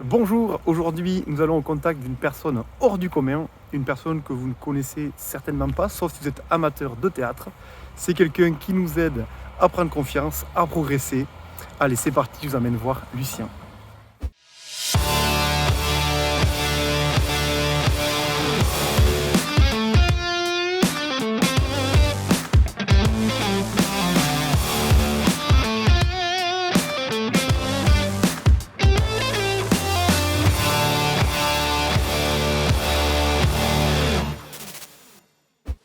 Bonjour, aujourd'hui nous allons au contact d'une personne hors du commun, une personne que vous ne connaissez certainement pas, sauf si vous êtes amateur de théâtre. C'est quelqu'un qui nous aide à prendre confiance, à progresser. Allez, c'est parti, je vous amène voir Lucien.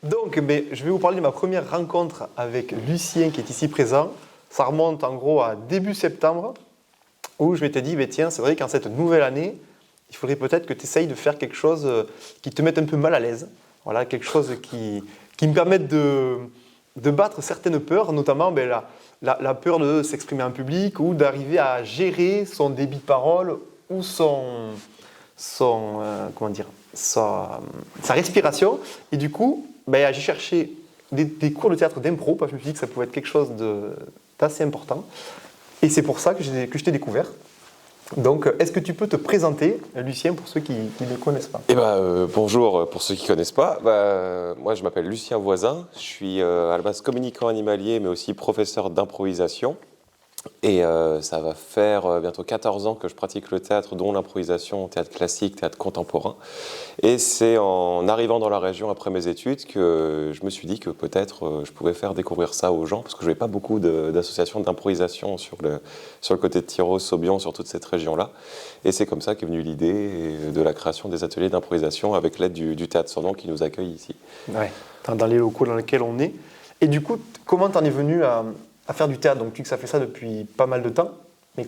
Donc, je vais vous parler de ma première rencontre avec Lucien qui est ici présent. Ça remonte en gros à début septembre, où je m'étais dit, tiens, c'est vrai qu'en cette nouvelle année, il faudrait peut-être que tu essayes de faire quelque chose qui te mette un peu mal à l'aise. Voilà, quelque chose qui me permette de battre certaines peurs, notamment la peur de s'exprimer en public ou d'arriver à gérer son débit de parole ou sa respiration. Et du coup, j'ai cherché des cours de théâtre d'impro, parce que je me suis dit que ça pouvait être quelque chose d'assez important. Et c'est pour ça que je t'ai découvert. Donc, est-ce que tu peux te présenter, Lucien, pour ceux qui ne connaissent pas? Bonjour pour ceux qui ne connaissent pas. Moi, je m'appelle Lucien Voisin. Je suis à la base communicant animalier, mais aussi professeur d'improvisation. Et ça va faire bientôt 14 ans que je pratique le théâtre, dont l'improvisation, théâtre classique, théâtre contemporain. Et c'est en arrivant dans la région après mes études que je me suis dit que peut-être je pouvais faire découvrir ça aux gens, parce que je n'avais pas beaucoup d'associations d'improvisation sur le côté de Tyros, Saubion, sur toute cette région-là. Et c'est comme ça qu'est venue l'idée de la création des ateliers d'improvisation avec l'aide du Théâtre Sans Nom qui nous accueille ici. Ouais, dans les locaux dans lesquels on est. Et du coup, comment t'en es venu à faire du théâtre? Donc tu dis que ça fait ça depuis pas mal de temps, mais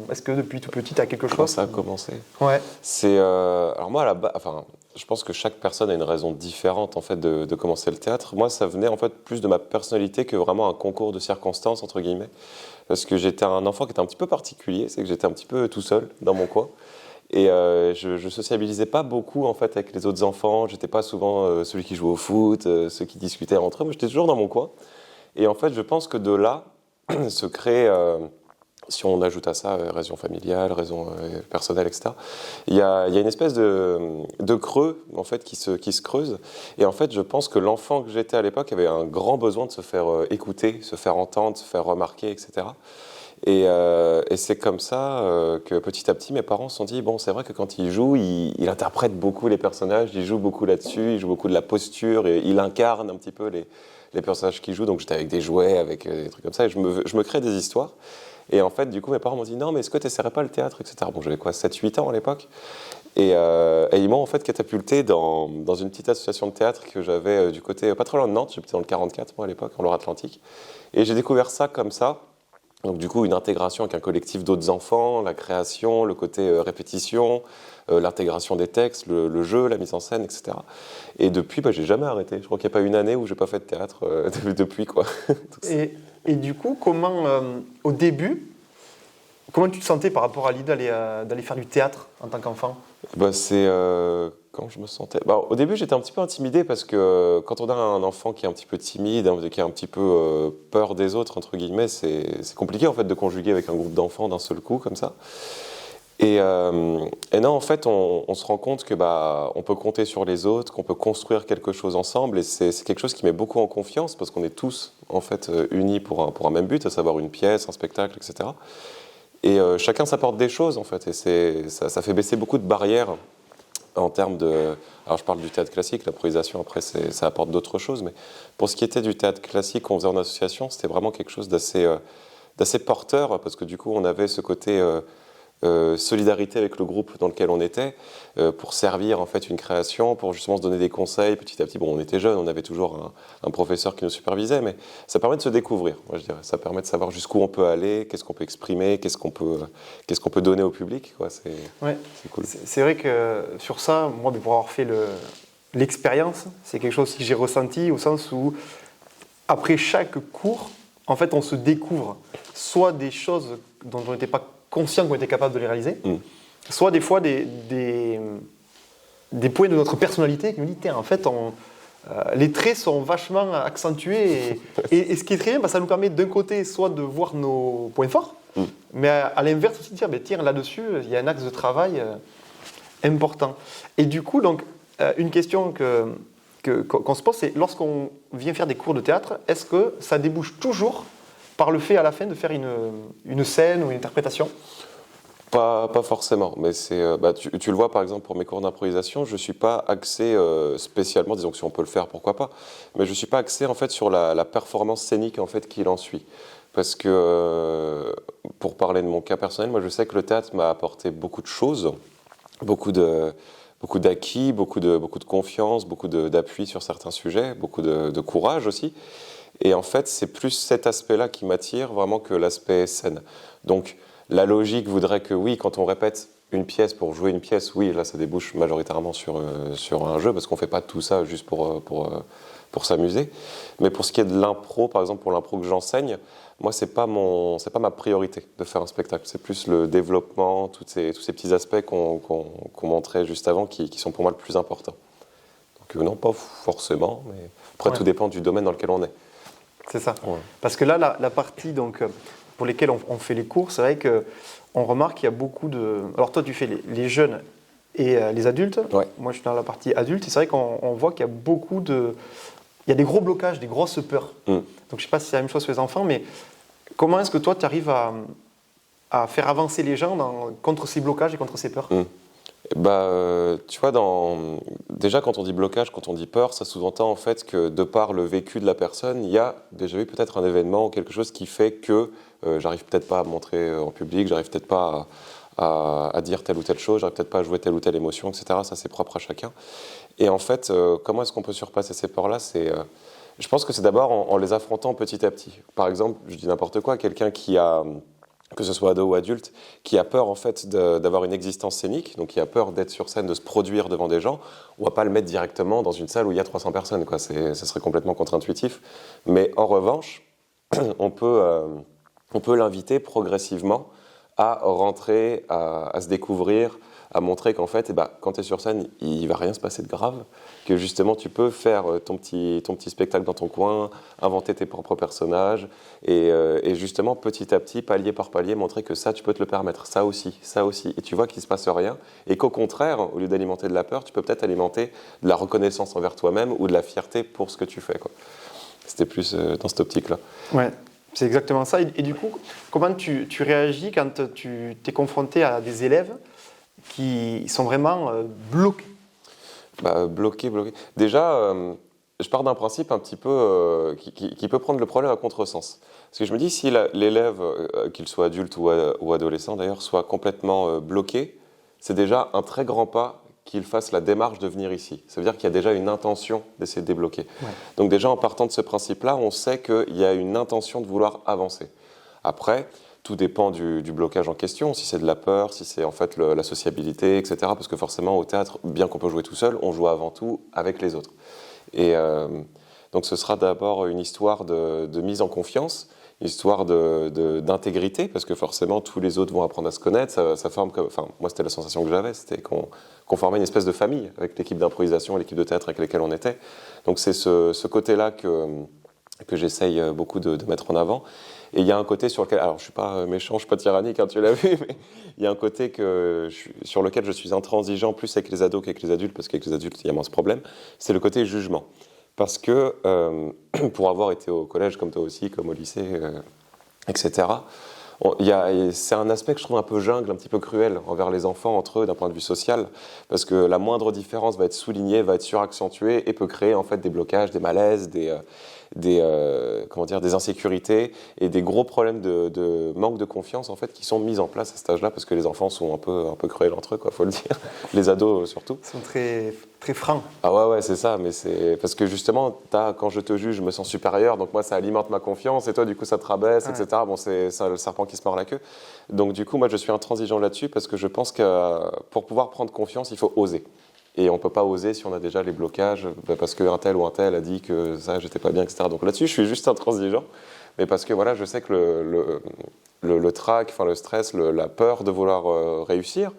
est-ce que depuis tout petit tu as quelque chose? Comment ça a commencé? Ouais. Alors moi, à la base, je pense que chaque personne a une raison différente en fait de commencer le théâtre. Moi, ça venait en fait plus de ma personnalité que vraiment un concours de circonstances entre guillemets, parce que j'étais un enfant qui était un petit peu particulier, c'est que j'étais un petit peu tout seul dans mon coin. Et je sociabilisais pas beaucoup en fait avec les autres enfants. J'étais pas souvent celui qui jouait au foot, ceux qui discutaient entre eux. Moi, j'étais toujours dans mon coin. Et en fait, je pense que de là se crée, si on ajoute à ça raison familiale, raison personnelle, etc., il y a une espèce de creux en fait, qui se creuse. Et en fait, je pense que l'enfant que j'étais à l'époque avait un grand besoin de se faire écouter, se faire entendre, se faire remarquer, etc. Et c'est comme ça que petit à petit, mes parents se sont dit, bon, c'est vrai que quand il joue, il interprète beaucoup les personnages, il joue beaucoup là-dessus, il joue beaucoup de la posture, et il incarne un petit peu les personnages qu'il joue. Donc j'étais avec des jouets, avec des trucs comme ça, et je me crée des histoires. Et en fait, du coup, mes parents m'ont dit, non, mais est-ce que tu n'essaierais pas le théâtre, etc. Bon, j'avais quoi, 7-8 ans à l'époque. Et ils m'ont en fait catapulté dans une petite association de théâtre que j'avais du côté, pas trop loin de Nantes, j'étais dans le 44, moi, à l'époque, en Loire-Atlantique. Et j'ai découvert ça comme ça. Donc du coup, une intégration avec un collectif d'autres enfants, la création, le côté répétition, l'intégration des textes, le jeu, la mise en scène, etc. Et depuis, j'ai jamais arrêté. Je crois qu'il n'y a pas une année où j'ai pas fait de théâtre depuis, quoi. Et du coup, au début, comment tu te sentais par rapport à l'idée d'aller faire du théâtre en tant qu'enfant? C'est quand je me sentais. Au début, j'étais un petit peu intimidé parce que quand on a un enfant qui est un petit peu timide, qui a un petit peu peur des autres, entre guillemets, c'est compliqué en fait de conjuguer avec un groupe d'enfants d'un seul coup comme ça. Et non, en fait, on se rend compte que on peut compter sur les autres, qu'on peut construire quelque chose ensemble, et c'est quelque chose qui met beaucoup en confiance parce qu'on est tous en fait unis pour un même but, à savoir une pièce, un spectacle, etc. Et chacun s'apporte des choses en fait, et ça fait baisser beaucoup de barrières en termes de. Alors je parle du théâtre classique, l'improvisation après ça apporte d'autres choses, mais pour ce qui était du théâtre classique qu'on faisait en association, c'était vraiment quelque chose d'assez porteur, parce que du coup on avait ce côté solidarité avec le groupe dans lequel on était, pour servir en fait une création, pour justement se donner des conseils petit à petit. Bon, on était jeunes, on avait toujours un professeur qui nous supervisait, mais ça permet de se découvrir, moi je dirais. Ça permet de savoir jusqu'où on peut aller, qu'est-ce qu'on peut exprimer, qu'est-ce qu'on peut donner au public, quoi. C'est cool. C'est vrai que sur ça, moi, pour avoir fait l'expérience, c'est quelque chose que j'ai ressenti au sens où après chaque cours, en fait, on se découvre soit des choses dont on n'était pas conscient qu'on était capable de les réaliser, soit des fois des points de notre personnalité qui nous disent, en fait, les traits sont vachement accentués et ce qui est très bien, ça nous permet d'un côté soit de voir nos points forts, mais à l'inverse aussi, dire, tiens, là-dessus, il y a un axe de travail important. Et du coup, donc, une question qu'on se pose, c'est lorsqu'on vient faire des cours de théâtre, est-ce que ça débouche toujours par le fait à la fin de faire une scène ou une interprétation ? Pas forcément, mais tu le vois par exemple pour mes cours d'improvisation, je ne suis pas axé spécialement, disons que si on peut le faire, pourquoi pas, mais je ne suis pas axé en fait sur la performance scénique en fait qu'il en suit. Parce que, pour parler de mon cas personnel, moi je sais que le théâtre m'a apporté beaucoup de choses, beaucoup d'acquis, beaucoup de confiance, beaucoup d'appui sur certains sujets, beaucoup de courage aussi. Et en fait, c'est plus cet aspect-là qui m'attire vraiment que l'aspect scène. Donc, la logique voudrait que oui, quand on répète une pièce pour jouer une pièce, oui, là ça débouche majoritairement sur un jeu, parce qu'on ne fait pas tout ça juste pour s'amuser. Mais pour ce qui est de l'impro, par exemple pour l'impro que j'enseigne, moi c'est pas ma priorité de faire un spectacle. C'est plus le développement, tous ces petits aspects qu'on montrait juste avant qui sont pour moi le plus important. Donc non, pas forcément, mais après tout dépend du domaine dans lequel on est. C'est ça. Ouais. Parce que là, la partie donc, pour lesquelles on fait les cours, c'est vrai qu'on remarque qu'il y a beaucoup de... Alors toi, tu fais les jeunes et les adultes. Ouais. Moi, je suis dans la partie adulte. Et c'est vrai qu'on voit qu'il y a beaucoup de... Il y a des gros blocages, des grosses peurs. Donc je ne sais pas si c'est la même chose sur les enfants, mais comment est-ce que toi, tu arrives à faire avancer les gens contre ces blocages et contre ces peurs ? Tu vois, déjà quand on dit blocage, quand on dit peur, ça sous-entend en fait que de par le vécu de la personne, il y a déjà eu peut-être un événement ou quelque chose qui fait que j'arrive peut-être pas à me montrer en public, j'arrive peut-être pas à dire telle ou telle chose, j'arrive peut-être pas à jouer telle ou telle émotion, etc. Ça c'est propre à chacun. Et en fait, comment est-ce qu'on peut surpasser ces peurs-là ? Je pense que c'est d'abord en les affrontant petit à petit. Par exemple, je dis n'importe quoi, quelqu'un qui a... que ce soit ado ou adulte, qui a peur en fait d'avoir une existence scénique, donc qui a peur d'être sur scène, de se produire devant des gens, on ne va pas le mettre directement dans une salle où il y a 300 personnes, quoi. Ça serait complètement contre-intuitif. Mais en revanche, on peut l'inviter progressivement à rentrer, à se découvrir, à montrer qu'en fait, quand tu es sur scène, il ne va rien se passer de grave, que justement tu peux faire ton petit spectacle dans ton coin, inventer tes propres personnages, et justement petit à petit, palier par palier, montrer que ça, tu peux te le permettre, ça aussi, et tu vois qu'il ne se passe rien, et qu'au contraire, au lieu d'alimenter de la peur, tu peux peut-être alimenter de la reconnaissance envers toi-même ou de la fierté pour ce que tu fais, quoi. C'était plus dans cette optique-là. Ouais. C'est exactement ça. Et du coup, comment tu réagis quand tu t'es confronté à des élèves qui sont vraiment bloqués ? Bloqués. Déjà, je pars d'un principe un petit peu qui peut prendre le problème à contresens. Parce que je me dis, si l'élève, qu'il soit adulte ou adolescent d'ailleurs, soit complètement bloqué, c'est déjà un très grand pas qu'il fasse la démarche de venir ici. Ça veut dire qu'il y a déjà une intention d'essayer de débloquer. Ouais. Donc déjà, en partant de ce principe-là, on sait qu'il y a une intention de vouloir avancer. Après, tout dépend du blocage en question, si c'est de la peur, si c'est en fait la sociabilité, etc. Parce que forcément, au théâtre, bien qu'on peut jouer tout seul, on joue avant tout avec les autres. Et donc ce sera d'abord une histoire de mise en confiance, une histoire d'intégrité, parce que forcément, tous les autres vont apprendre à se connaître. Ça forme moi, c'était la sensation que j'avais, c'était qu'on formait une espèce de famille avec l'équipe d'improvisation, l'équipe de théâtre avec laquelle on était. Donc c'est ce côté-là que j'essaye beaucoup de mettre en avant. Et il y a un côté sur lequel, alors je ne suis pas méchant, je ne suis pas tyrannique, hein, tu l'as vu, mais il y a un côté sur lequel je suis intransigeant plus avec les ados qu'avec les adultes, parce qu'avec les adultes, il y a moins ce problème, c'est le côté jugement. Parce que pour avoir été au collège comme toi aussi, comme au lycée, etc., c'est un aspect que je trouve un peu jungle, un petit peu cruel envers les enfants entre eux d'un point de vue social, parce que la moindre différence va être soulignée, va être suraccentuée et peut créer en fait des blocages, des malaises, des insécurités et des gros problèmes de manque de confiance en fait qui sont mis en place à cet âge-là, parce que les enfants sont un peu cruels entre eux, quoi, faut le dire. Les ados surtout. Ils sont très, très francs. Ah ouais, c'est ça, mais c'est parce que justement, quand je te juge, je me sens supérieur, donc moi ça alimente ma confiance, et toi du coup ça te rabaisse, etc. Bon, c'est le serpent qui se mord la queue. Donc du coup, moi je suis intransigeant là-dessus, parce que je pense que pour pouvoir prendre confiance, il faut oser. Et on ne peut pas oser si on a déjà les blocages, parce qu'un tel ou un tel a dit que ça, j'étais pas bien, etc. Donc là-dessus, je suis juste intransigeant, mais parce que voilà, je sais que le trac, le stress, la peur de vouloir réussir,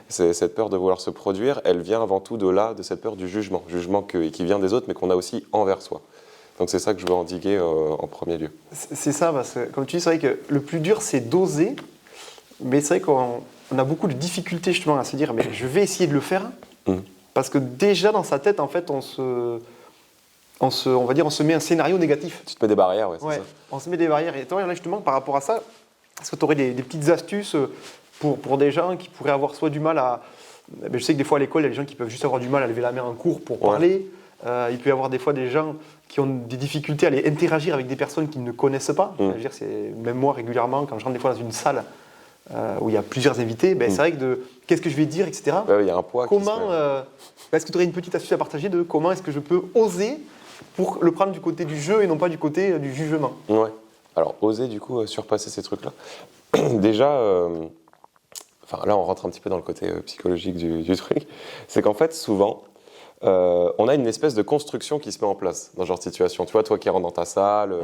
cette peur de vouloir se produire, elle vient avant tout de cette peur du jugement qui vient des autres, mais qu'on a aussi envers soi. Donc c'est ça que je veux endiguer en premier lieu. C'est ça, parce que comme tu dis, c'est vrai que le plus dur, c'est d'oser, Mais c'est vrai qu'on a beaucoup de difficultés justement à se dire, mais je vais essayer de le faire, parce que déjà dans sa tête, en fait, on va dire, on se met un scénario négatif. Tu te mets des barrières, ouais, c'est Ouais, ça. on se met des barrières. Et toi, là, justement, par rapport à ça, est-ce que tu aurais des petites astuces pour des gens qui pourraient avoir soit du mal à... Je sais que des fois à l'école, il y a des gens qui peuvent juste avoir du mal à lever la main en cours pour parler. Il peut y avoir des fois des gens qui ont des difficultés à aller interagir avec des personnes qu'ils ne connaissent pas. Je veux dire, même moi, régulièrement, quand je rentre des fois dans une salle où il y a plusieurs invités, c'est vrai que qu'est-ce que je vais dire, etc. Il y a un poids. Comment est-ce que tu aurais une petite astuce à partager de comment est-ce que je peux oser pour le prendre du côté du jeu et non pas du côté du jugement? Ouais. Alors, oser, du coup, surpasser ces trucs-là. Déjà, là, on rentre un petit peu dans le côté psychologique du truc. C'est qu'en fait, souvent, on a une espèce de construction qui se met en place dans ce genre de situation. Tu vois, toi qui rentres dans ta salle,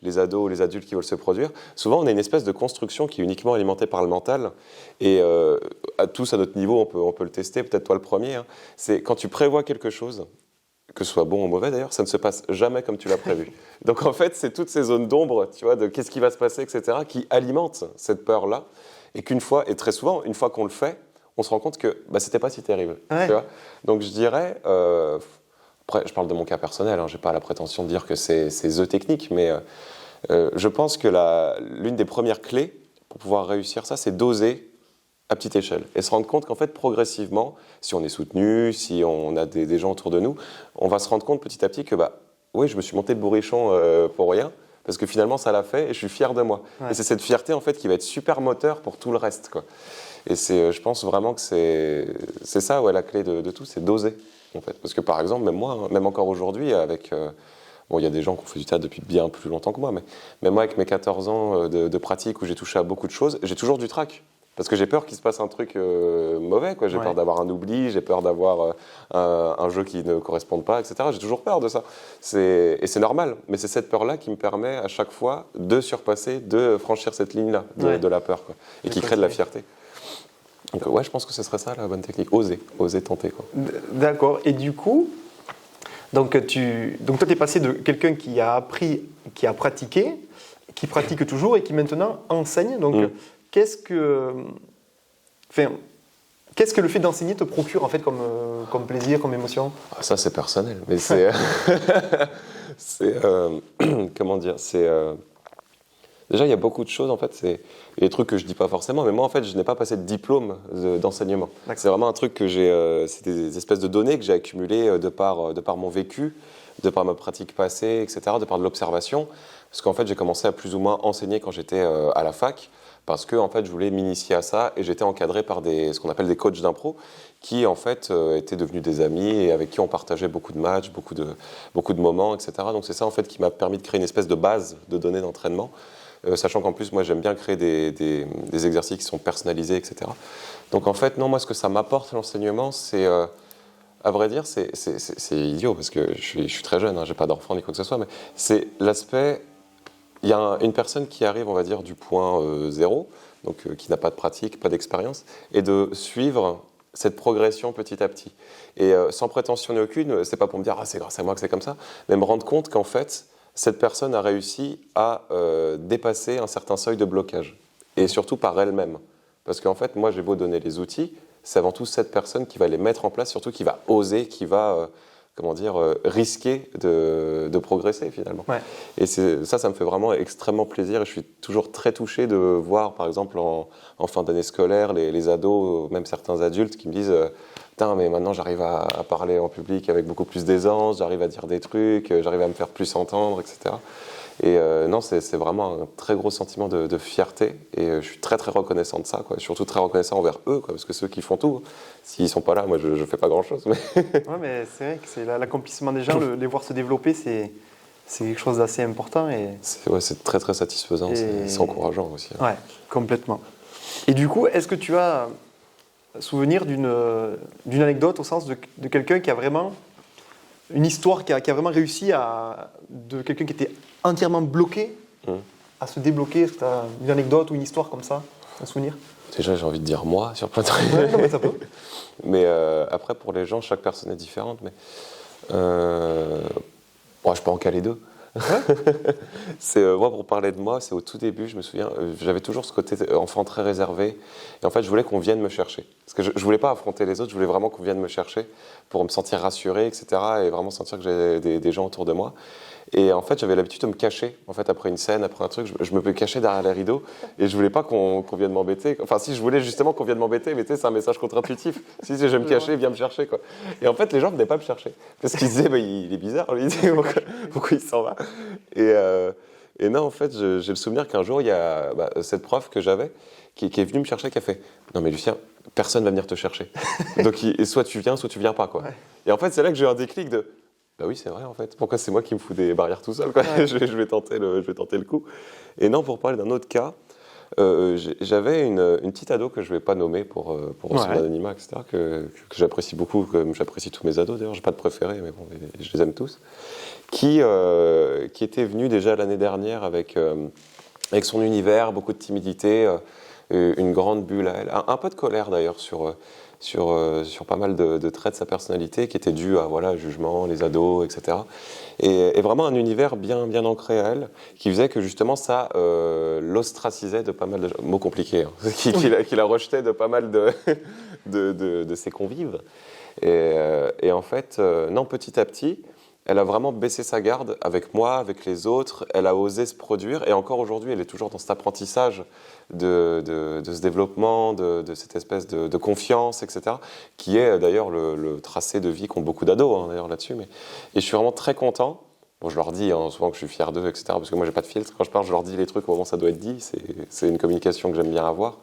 les ados ou les adultes qui veulent se produire, souvent, on a une espèce de construction qui est uniquement alimentée par le mental. Et tous à notre niveau, on peut le tester, peut-être toi le premier. Hein. C'est quand tu prévois quelque chose, que ce soit bon ou mauvais d'ailleurs, ça ne se passe jamais comme tu l'as prévu. Donc en fait, c'est toutes ces zones d'ombre, tu vois, de qu'est-ce qui va se passer, etc., qui alimentent cette peur-là. Et qu'une fois, et très souvent, une fois qu'on le fait, on se rend compte que c'était pas si terrible. Tu vois. Donc je dirais, après je parle de mon cas personnel, je n'ai pas la prétention de dire que c'est the technique, mais je pense que l'une des premières clés pour pouvoir réussir ça, c'est d'oser à petite échelle et se rendre compte qu'en fait, progressivement, si on est soutenu, si on a des gens autour de nous, on va se rendre compte petit à petit que oui, je me suis monté le bourrichon pour rien, parce que finalement, ça l'a fait et je suis fier de moi. Et c'est cette fierté en fait qui va être super moteur pour tout le reste, quoi. Et je pense vraiment que c'est ça, la clé de tout, c'est d'oser, en fait. Parce que par exemple, même moi, même encore aujourd'hui, avec... il y a des gens qui ont fait du théâtre depuis bien plus longtemps que moi, mais moi, avec mes 14 ans de pratique où j'ai touché à beaucoup de choses, j'ai toujours du trac. Parce que j'ai peur qu'il se passe un truc mauvais, quoi. J'ai peur d'avoir un oubli, j'ai peur d'avoir un jeu qui ne corresponde pas, etc. J'ai toujours peur de ça. Et c'est normal, mais c'est cette peur-là qui me permet à chaque fois de surpasser, de franchir cette ligne-là de la peur, quoi, et qui crée de la fierté. Donc je pense que ce serait ça la bonne technique, oser tenter, quoi. D'accord, et du coup, donc toi tu es passé de quelqu'un qui a appris, qui a pratiqué, qui pratique toujours et qui maintenant enseigne, donc qu'est-ce que le fait d'enseigner te procure en fait comme plaisir, comme émotion? Ça c'est personnel, mais c'est... comment dire, déjà, il y a beaucoup de choses, en fait, c'est des trucs que je ne dis pas forcément, mais moi, en fait, je n'ai pas passé de diplôme d'enseignement. C'est vraiment un truc que c'est des espèces de données que j'ai accumulées de par mon vécu, de par ma pratique passée, etc., de par de l'observation. Parce qu'en fait, j'ai commencé à plus ou moins enseigner quand j'étais à la fac, parce que, en fait, je voulais m'initier à ça, et j'étais encadré par ce qu'on appelle des coachs d'impro, qui, en fait, étaient devenus des amis, et avec qui on partageait beaucoup de matchs, beaucoup de moments, etc. Donc, c'est ça, en fait, qui m'a permis de créer une espèce de base de données d'entraînement. Sachant qu'en plus, moi, j'aime bien créer des exercices qui sont personnalisés, etc. Donc, en fait, non, moi, ce que ça m'apporte, l'enseignement, c'est, à vrai dire, c'est idiot, parce que je suis très jeune, j'ai pas d'enfant ni quoi que ce soit, mais c'est l'aspect, il y a une personne qui arrive, on va dire, du point zéro, donc qui n'a pas de pratique, pas d'expérience, et de suivre cette progression petit à petit. Et sans prétention aucune, c'est pas pour me dire « Ah, c'est grâce à moi que c'est comme ça », mais me rendre compte qu'en fait, cette personne a réussi à dépasser un certain seuil de blocage, et surtout par elle-même. Parce qu'en fait, moi, j'ai beau donner les outils, c'est avant tout cette personne qui va les mettre en place, surtout qui va oser, qui va risquer de progresser finalement. Et ça me fait vraiment extrêmement plaisir, et je suis toujours très touché de voir, par exemple, en fin d'année scolaire, les ados, même certains adultes qui me disent putain, mais maintenant j'arrive à parler en public avec beaucoup plus d'aisance, j'arrive à dire des trucs, j'arrive à me faire plus entendre, etc. Et non, c'est vraiment un très gros sentiment de fierté, et je suis très très reconnaissant de ça, quoi. Surtout très reconnaissant envers eux, quoi, parce que ceux qui font tout, s'ils ne sont pas là, moi je ne fais pas grand chose. Mais... Ouais, mais c'est vrai que c'est l'accomplissement des gens, les voir se développer, c'est quelque chose d'assez important. C'est très très satisfaisant, c'est encourageant aussi. Ouais, complètement. Et du coup, est-ce que tu as souvenir d'une anecdote au sens de quelqu'un qui a vraiment une histoire qui a vraiment réussi de quelqu'un qui était entièrement bloqué à se débloquer? Est-ce que tu as une anecdote ou une histoire comme ça, un souvenir? Déjà, j'ai envie de dire moi sur plein de trucs. Ouais, non, mais ça peut. Mais après, pour les gens, chaque personne est différente. Mais je peux en caler deux. C'est moi, pour parler de moi, c'est au tout début, je me souviens, j'avais toujours ce côté enfant très réservé. Et en fait, je voulais qu'on vienne me chercher. Parce que je ne voulais pas affronter les autres, je voulais vraiment qu'on vienne me chercher pour me sentir rassuré, etc. Et vraiment sentir que j'avais des gens autour de moi. Et en fait, j'avais l'habitude de me cacher. En fait, après une scène, après un truc, je me cachais derrière les rideaux. Et je voulais pas qu'on vienne m'embêter. Enfin, si je voulais justement qu'on vienne m'embêter, mais tu sais, c'est un message contre-intuitif. Si je vais me cacher, viens me chercher, quoi. Et en fait, les gens ne venaient pas me chercher. Parce qu'ils disaient, bah, il est bizarre, lui. Pourquoi il s'en va? Et non, en fait, j'ai le souvenir qu'un jour, il y a cette prof que j'avais qui est venue me chercher, qui a fait non, mais Lucien, personne va venir te chercher. Donc, soit tu viens pas, quoi. Ouais. Et en fait, c'est là que j'ai eu un déclic de bah oui, c'est vrai, en fait. Pourquoi c'est moi qui me fous des barrières tout seul, quoi. Ouais. Je vais tenter le coup. Et non, pour parler d'un autre cas, j'avais une petite ado que je ne vais pas nommer pour son anonymat, etc., que j'apprécie beaucoup, comme j'apprécie tous mes ados d'ailleurs, je n'ai pas de préférés, mais bon, je les aime tous, qui était venue déjà l'année dernière avec son univers, beaucoup de timidité, une grande bulle à elle, un peu de colère d'ailleurs sur pas mal de traits de sa personnalité qui étaient dus à jugement, les ados, etc. Et vraiment un univers bien ancré à elle, qui faisait que justement ça l'ostracisait de pas mal de mots compliqués, hein, qui la rejetait de pas mal de ses convives. Et en fait, non, petit à petit, elle a vraiment baissé sa garde avec moi, avec les autres. Elle a osé se produire. Et encore aujourd'hui, elle est toujours dans cet apprentissage de ce développement, de cette espèce de confiance, etc. Qui est d'ailleurs le tracé de vie qu'ont beaucoup d'ados, hein, d'ailleurs, là-dessus. Et je suis vraiment très content. Bon, je leur dis hein, souvent que je suis fier d'eux, etc. Parce que moi, j'ai pas de filtre. Quand je parle, je leur dis les trucs au moment où ça doit être dit. C'est une communication que j'aime bien avoir.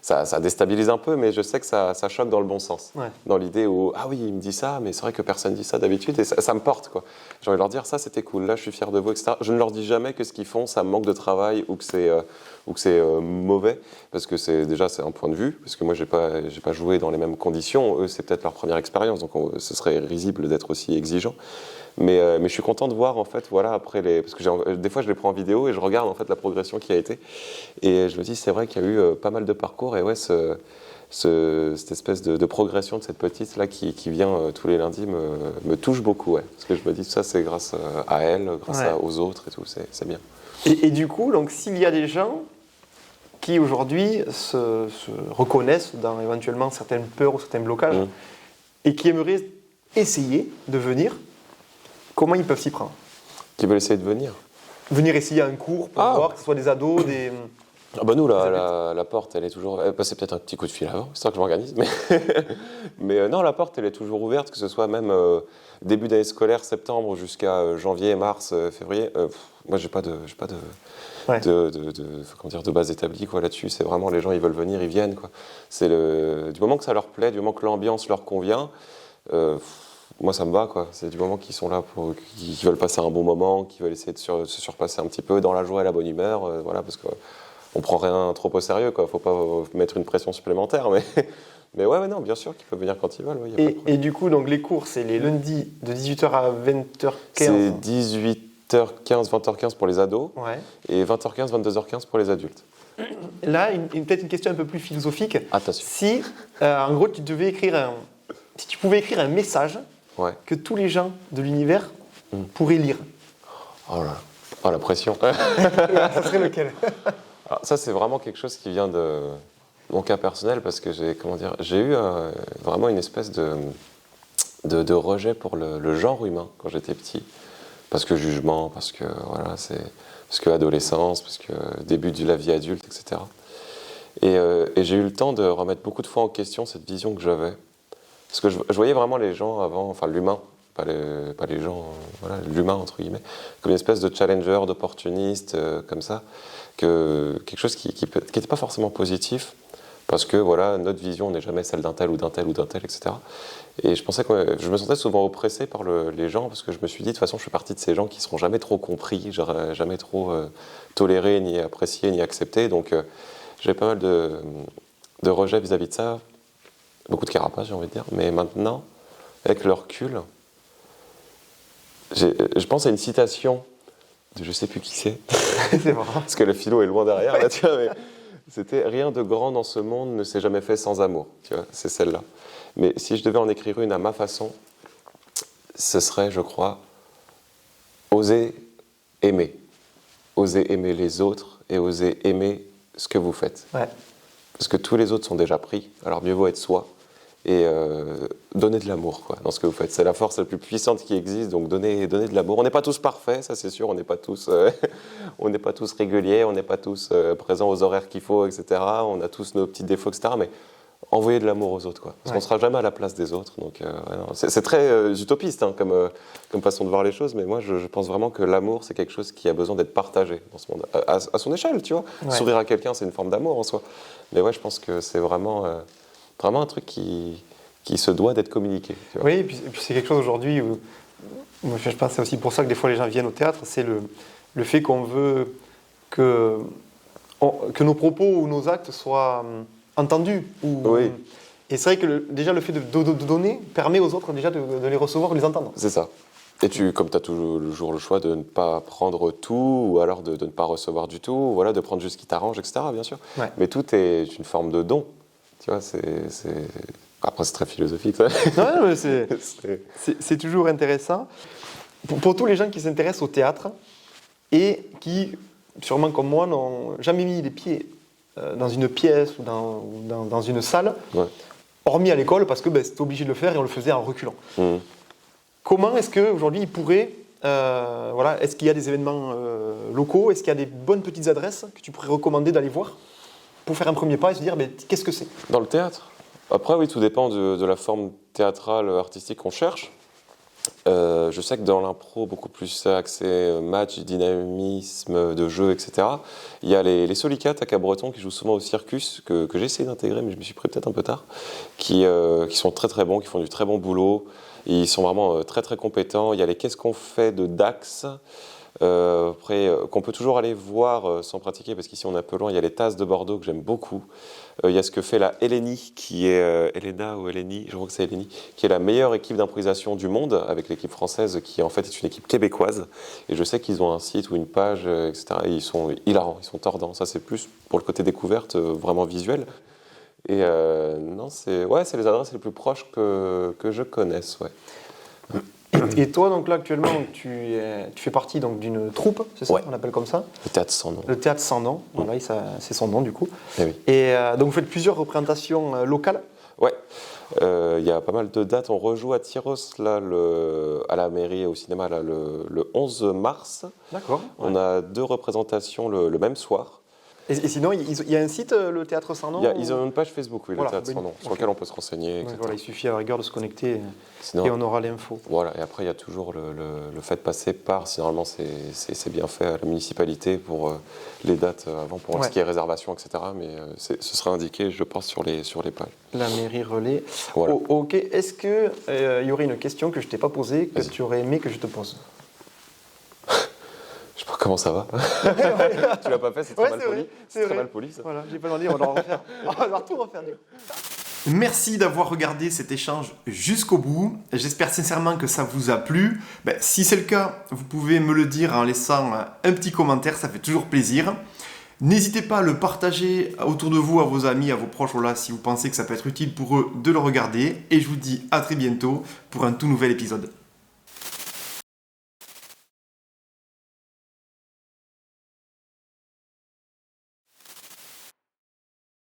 Ça déstabilise un peu, mais je sais que ça choque dans le bon sens. Ouais. Dans l'idée où, ah oui, il me dit ça, mais c'est vrai que personne dit ça d'habitude, et ça me porte, quoi. J'ai envie de leur dire, ça c'était cool, là je suis fier de vous, etc. Je ne leur dis jamais que ce qu'ils font, ça manque de travail ou que c'est mauvais, parce que c'est un point de vue, parce que moi j'ai pas joué dans les mêmes conditions, eux c'est peut-être leur première expérience, donc ce serait risible d'être aussi exigeant. Mais je suis content de voir en fait, voilà, après parce que des fois je les prends en vidéo et je regarde en fait la progression qui a été, et je me dis c'est vrai qu'il y a eu pas mal de parcours, et ouais, cette espèce de progression de cette petite là qui vient tous les lundis me touche beaucoup, ouais, parce que je me dis ça c'est grâce à elle, grâce aux autres et tout, c'est bien. Et du coup, donc s'il y a des gens qui aujourd'hui se reconnaissent dans éventuellement certaines peurs ou certains blocages et qui aimeraient essayer de venir, comment ils peuvent s'y prendre? Qui veulent essayer de venir? Venir essayer un cours pour voir que ce soit des ados, des... Ah bah nous, la porte, elle est toujours... C'est peut-être un petit coup de fil avant, c'est ça que je m'organise. Mais non, la porte, elle est toujours ouverte, que ce soit même début d'année scolaire, septembre, jusqu'à janvier, mars, février. Moi, j'ai pas de base établie quoi, là-dessus. C'est vraiment les gens, ils veulent venir, ils viennent, quoi. C'est du moment que ça leur plaît, du moment que l'ambiance leur convient, moi, ça me va, quoi. C'est du moment qu'ils sont là, qu'ils veulent passer un bon moment, qu'ils veulent essayer de se surpasser un petit peu dans la joie et la bonne humeur, voilà, parce que... On prend rien trop au sérieux, quoi. Faut pas mettre une pression supplémentaire, mais ouais, non, bien sûr qu'ils peuvent venir quand ils veulent. Ouais, et du coup, donc les cours, c'est les lundis de 18h à 20h15. C'est 18h15, 20h15 pour les ados, et 20h15, 22h15 pour les adultes. Là, peut-être une question un peu plus philosophique. Attention. Si, en gros, si tu pouvais écrire un message que tous les gens de l'univers pourraient lire. Oh là, la pression. Ça serait lequel? Alors, ça, c'est vraiment quelque chose qui vient de mon cas personnel, parce que j'ai eu vraiment une espèce de rejet pour le genre humain quand j'étais petit. Parce que jugement, parce que adolescence, parce que début de la vie adulte, etc. Et j'ai eu le temps de remettre beaucoup de fois en question cette vision que j'avais. Parce que je voyais vraiment les gens avant, enfin l'humain, pas les gens, l'humain entre guillemets, comme une espèce de challenger, d'opportuniste, comme ça. Quelque chose qui n'était pas forcément positif, parce que voilà, notre vision n'est jamais celle d'un tel ou d'un tel ou d'un tel, etc. Et je pensais que je me sentais souvent oppressé par les gens, parce que je me suis dit, de toute façon, je fais partie de ces gens qui ne seront jamais trop compris, jamais trop tolérés, ni appréciés, ni acceptés. Donc j'avais pas mal de rejet vis-à-vis de ça, beaucoup de carapace, j'ai envie de dire. Mais maintenant, avec le recul, je pense à une citation de je sais plus qui c'est. C'est vrai. Parce que le philo est loin derrière, là, tu vois, mais c'était « Rien de grand dans ce monde ne s'est jamais fait sans amour », tu vois, c'est celle-là. Mais si je devais en écrire une à ma façon, ce serait, je crois, oser aimer. Oser aimer les autres et oser aimer ce que vous faites. Ouais. Parce que tous les autres sont déjà pris, alors mieux vaut être soi et donner de l'amour quoi, dans ce que vous faites. C'est la force la plus puissante qui existe, donc donner de l'amour. On n'est pas tous parfaits, ça c'est sûr, on n'est pas tous, on n'est pas tous réguliers, on n'est pas tous présents aux horaires qu'il faut, etc. On a tous nos petits défauts, etc. Mais envoyer de l'amour aux autres, quoi. Parce qu'on ne sera jamais à la place des autres. Donc, c'est très utopiste comme façon de voir les choses, mais moi je pense vraiment que l'amour c'est quelque chose qui a besoin d'être partagé dans ce monde, à son échelle, tu vois. Ouais. Sourire à quelqu'un c'est une forme d'amour en soi. Mais ouais, je pense que c'est vraiment un truc qui se doit d'être communiqué. Tu vois. Oui, et puis c'est quelque chose aujourd'hui où je pense que c'est aussi pour ça que des fois les gens viennent au théâtre, c'est le fait qu'on veut que nos propos ou nos actes soient entendus. Oui. Et c'est vrai que déjà le fait de donner permet aux autres déjà de les recevoir ou de les entendre. C'est ça. Et comme tu as toujours le choix de ne pas prendre tout, ou alors de ne pas recevoir du tout, voilà, de prendre juste ce qui t'arrange, etc., bien sûr. Ouais. Mais tout est une forme de don. Tu vois, Après, c'est très philosophique, ça. Non, mais c'est toujours intéressant. Pour tous les gens qui s'intéressent au théâtre et qui, sûrement comme moi, n'ont jamais mis les pieds dans une pièce ou dans une salle, ouais. Hormis à l'école, parce que c'était obligé de le faire et on le faisait en reculant. Mmh. Comment est-ce qu'aujourd'hui, ils pourraient... est-ce qu'il y a des événements locaux? Est-ce qu'il y a des bonnes petites adresses que tu pourrais recommander d'aller voir pour faire un premier pas et se dire, qu'est-ce que c'est? Dans le théâtre? Après, oui, tout dépend de la forme théâtrale, artistique qu'on cherche. Je sais que dans l'impro, beaucoup plus axé match, dynamisme de jeu, etc. Il y a les Solicates à Cabreton qui jouent souvent au Circus, que j'ai essayé d'intégrer, mais je me suis pris peut-être un peu tard, qui sont très très bons, qui font du très bon boulot. Ils sont vraiment très très compétents. Il y a les Qu'est-ce qu'on fait de Dax, qu'on peut toujours aller voir sans pratiquer, parce qu'ici on est un peu loin. Il y a les Tasses de Bordeaux que j'aime beaucoup. Il y a ce que fait la Hélénie, qui est Elena ou Hélénie, je crois que c'est Hélénie, qui est la meilleure équipe d'improvisation du monde, avec l'équipe française qui en fait est une équipe québécoise. Et je sais qu'ils ont un site ou une page, etc. Et ils sont hilarants, ils sont tordants. Ça c'est plus pour le côté découverte, vraiment visuel. Et non, c'est les adresses les plus proches que je connaisse, ouais. Et toi, donc là, actuellement, tu fais partie donc, d'une troupe, c'est ça, ouais. On appelle comme ça? Le Théâtre Sans Nom. Le Théâtre Sans Nom, voilà, c'est son nom du coup. Et oui. Et donc vous faites plusieurs représentations locales? Ouais, il y a pas mal de dates. On rejoue à Tyros, là, à la mairie et au cinéma, là, le 11 mars. D'accord. On a 2 représentations le même soir. Et sinon, il y a un site, le Théâtre Sans Nom? Ils ont une page Facebook, oui, voilà, le Théâtre Sans Nom, sur laquelle on peut se renseigner, etc. Voilà, il suffit à la rigueur de se connecter et on aura l'info. Voilà, et après, il y a toujours le fait de passer par, si normalement c'est bien fait à la municipalité pour les dates avant, pour ce qui est réservation, etc. Mais ce sera indiqué, je pense, sur les pages. La mairie relais. Voilà. Ok, est-ce qu'il y aurait une question que je ne t'ai pas posée, que tu aurais aimé que je te pose? Je sais pas comment ça va. Tu l'as pas fait, c'est très mal poli. C'est très mal poli, ça. Voilà, j'ai pas demandé, on va refaire. On va tout refaire. Merci d'avoir regardé cet échange jusqu'au bout. J'espère sincèrement que ça vous a plu. Si c'est le cas, vous pouvez me le dire en laissant un petit commentaire, ça fait toujours plaisir. N'hésitez pas à le partager autour de vous, à vos amis, à vos proches, voilà, si vous pensez que ça peut être utile pour eux de le regarder. Et je vous dis à très bientôt pour un tout nouvel épisode.